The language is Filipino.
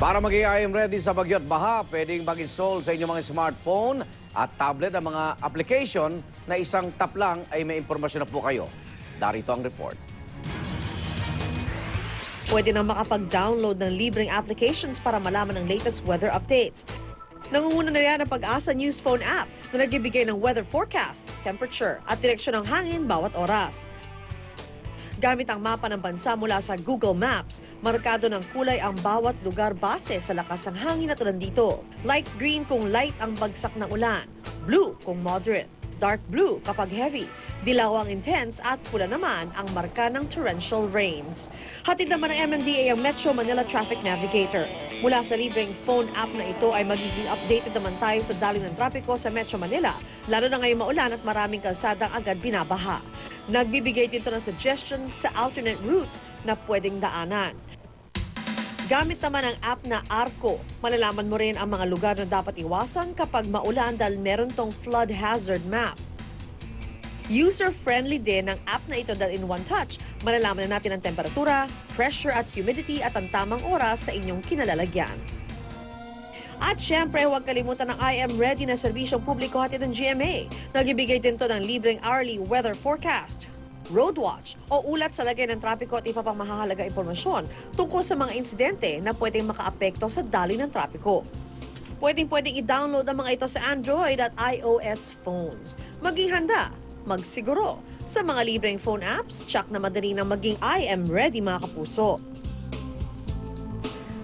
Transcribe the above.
Para maging IM ready sa bagyo at baha, pwedeng mag-install sa inyong mga smartphone at tablet ang mga application na isang tap lang ay may impormasyon na po kayo. Darito ang report. Pwede nang makapag-download ng libreng applications para malaman ang latest weather updates. Nangunguna na yan ang Pag-asa News Phone app na nagbibigay ng weather forecast, temperature at direksyon ng hangin bawat oras. Gamit ang mapa ng bansa mula sa Google Maps, markado ng kulay ang bawat lugar base sa lakas ng hangin na tulad dito. Light green kung light ang bagsak ng ulan, blue kung moderate, dark blue kapag heavy, dilaw ang intense at pula naman ang marka ng torrential rains. Hatid naman ng MMDA ang Metro Manila Traffic Navigator. Mula sa libreng phone app na ito ay magiging updated naman tayo sa daloy ng trapiko sa Metro Manila, lalo na ngayong maulan at maraming kalsadang agad binabaha. Nagbibigay dito ng suggestions sa alternate routes na pwedeng daanan. Gamit naman ang app na Arco, malalaman mo rin ang mga lugar na dapat iwasan kapag maulan dahil meron tong flood hazard map. User-friendly din ang app na ito dahil in one touch, malalaman na natin ang temperatura, pressure at humidity at ang tamang oras sa inyong kinalalagyan. At syempre, huwag kalimutan ng IM Ready na serbisyong publiko hatid ng GMA. Nagbibigay din to ng libreng hourly weather forecast, road watch o ulat sa lagay ng trapiko at iba pang mahahalaga impormasyon tungkol sa mga insidente na pwedeng makaapekto sa daloy ng trapiko. Pwedeng i-download ang mga ito sa Android at iOS phones. Maging handa, magsiguro. Sa mga libreng phone apps, tsak na madali nang maging IM Ready mga kapuso.